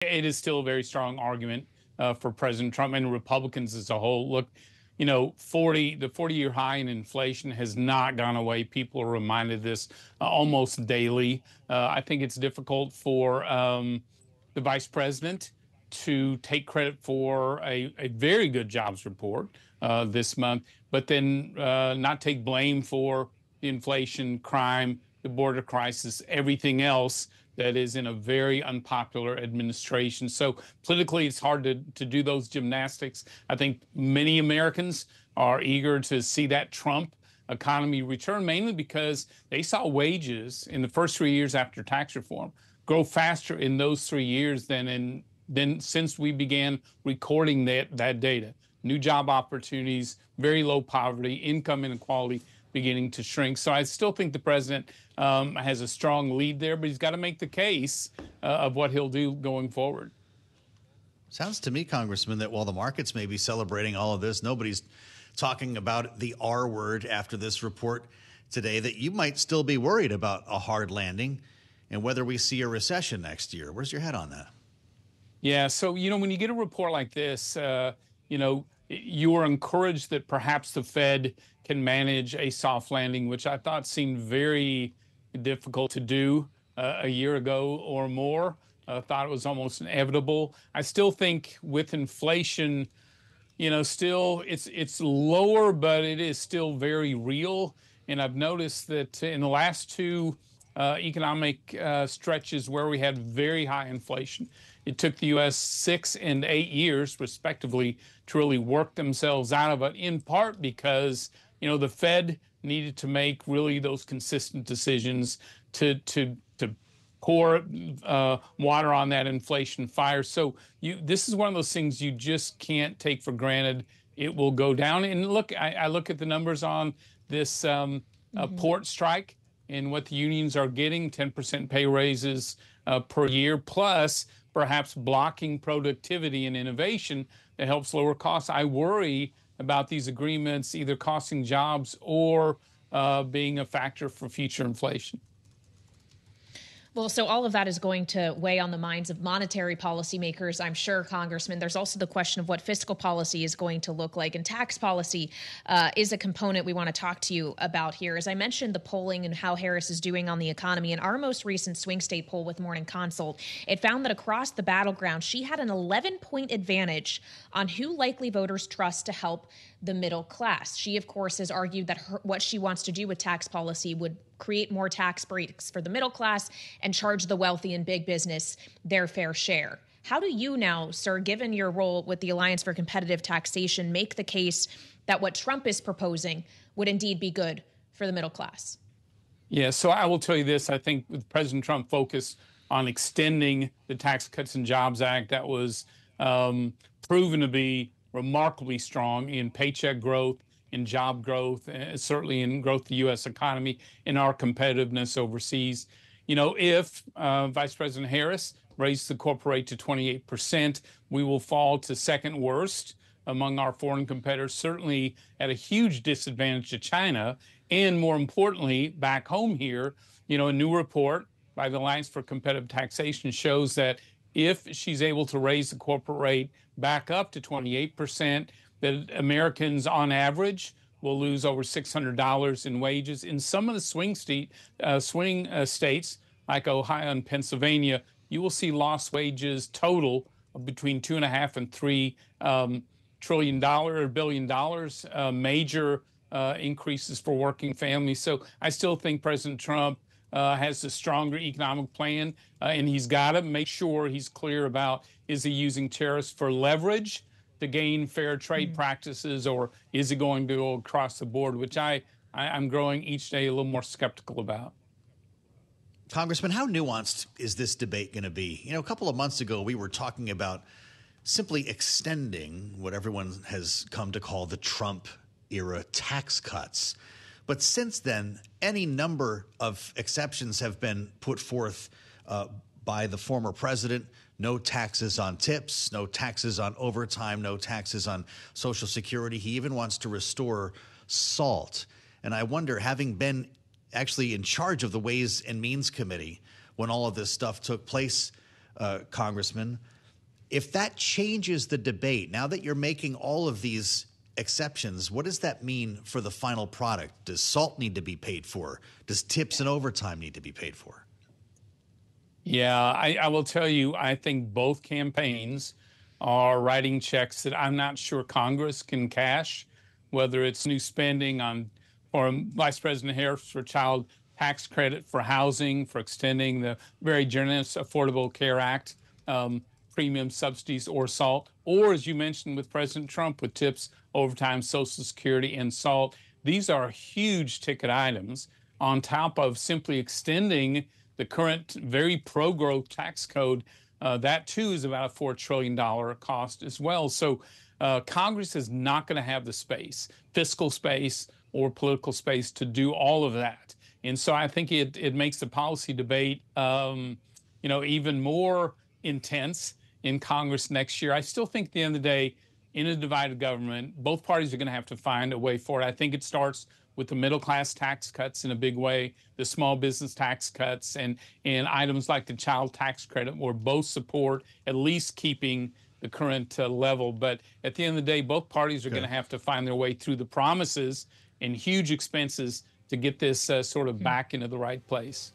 It is still a very strong argument for President Trump and Republicans as a whole. Look, the 40-year high in inflation has not gone away. People are reminded of this almost daily. I think it's difficult for the vice president to take credit for a very good jobs report this month, but then not take blame for the inflation, crime, the border crisis, everything else that is in a very unpopular administration. So politically, it's hard to do those gymnastics. I think many Americans are eager to see that Trump economy return, mainly because they saw wages in the first 3 years after tax reform grow faster in those 3 years than since we began recording that data. New job opportunities, very low poverty, income inequality beginning to shrink. So I still think the president has a strong lead there, but he's got to make the case of what he'll do going forward. Sounds to me, Congressman, that while the markets may be celebrating all of this, nobody's talking about the R word after this report today, that you might still be worried about a hard landing and whether we see a recession next year. Where's your head on that? Yeah, so, when you get a report like this, you are encouraged that perhaps the Fed can manage a soft landing, which I thought seemed very difficult to do a year ago or more. Thought it was almost inevitable. I still think with inflation, still it's lower, but it is still very real. And I've noticed that in the last two economic stretches where we had very high inflation, it took the U.S. 6 and 8 years, respectively, to really work themselves out of it, in part because, the Fed needed to make really those consistent decisions to pour water on that inflation fire. So this is one of those things you just can't take for granted. It will go down. And look, I look at the numbers on this port strike and what the unions are getting, 10% pay raises per year, plus perhaps blocking productivity and innovation that helps lower costs. I worry about these agreements either costing jobs or being a factor for future inflation. Well, so all of that is going to weigh on the minds of monetary policymakers, I'm sure, Congressman. There's also the question of what fiscal policy is going to look like, and tax policy is a component we want to talk to you about here. As I mentioned, the polling and how Harris is doing on the economy. In our most recent swing state poll with Morning Consult, it found that across the battleground, she had an 11-point advantage on who likely voters trust to help the middle class. She, of course, has argued that what she wants to do with tax policy would create more tax breaks for the middle class and charge the wealthy and big business their fair share. How do you now, sir, given your role with the Alliance for Competitive Taxation, make the case that what Trump is proposing would indeed be good for the middle class? Yeah, so I will tell you this. I think with President Trump focused on extending the Tax Cuts and Jobs Act that was proven to be remarkably strong in paycheck growth, in job growth, certainly in growth of the U.S. economy, in our competitiveness overseas. If Vice President Harris raises the corporate rate to 28%, we will fall to second worst among our foreign competitors, certainly at a huge disadvantage to China. And more importantly, back home here, a new report by the Alliance for Competitive Taxation shows that if she's able to raise the corporate rate back up to 28%, that Americans on average will lose over $600 in wages. In some of the swing states like Ohio and Pennsylvania, you will see lost wages total of between $2.5 and $3 billion, major increases for working families. So I still think President Trump has a stronger economic plan, and he's got to make sure he's clear about, is he using tariffs for leverage to gain fair trade practices, or is it going to go across the board, which I'm growing each day a little more skeptical about. Congressman, how nuanced is this debate going to be? A couple of months ago, we were talking about simply extending what everyone has come to call the Trump-era tax cuts. But since then, any number of exceptions have been put forth by the former president. No taxes on tips, no taxes on overtime, no taxes on Social Security. He even wants to restore SALT. And I wonder, having been actually in charge of the Ways and Means Committee when all of this stuff took place, Congressman. If that changes the debate, now that you're making all of these exceptions, what does that mean for the final product? Does SALT need to be paid for? Does tips and overtime need to be paid for? Yeah, I will tell you, I think both campaigns are writing checks that I'm not sure Congress can cash, whether it's new spending on, or Vice President Harris for child tax credit for housing, for extending the very generous Affordable Care Act, premium subsidies or SALT, or as you mentioned with President Trump with tips, overtime, Social Security, and SALT. These are huge ticket items on top of simply extending the current very pro-growth tax code. That too is about a $4 trillion cost as well. So Congress is not going to have the space, fiscal space or political space to do all of that. And so I think it makes the policy debate, even more intense in Congress next year. I still think at the end of the day, in a divided government, both parties are going to have to find a way forward. I think it starts with the middle class tax cuts in a big way, the small business tax cuts, and items like the child tax credit, where both support at least keeping the current level. But at the end of the day, both parties are going to have to find their way through the promises and huge expenses to get this sort of back into the right place.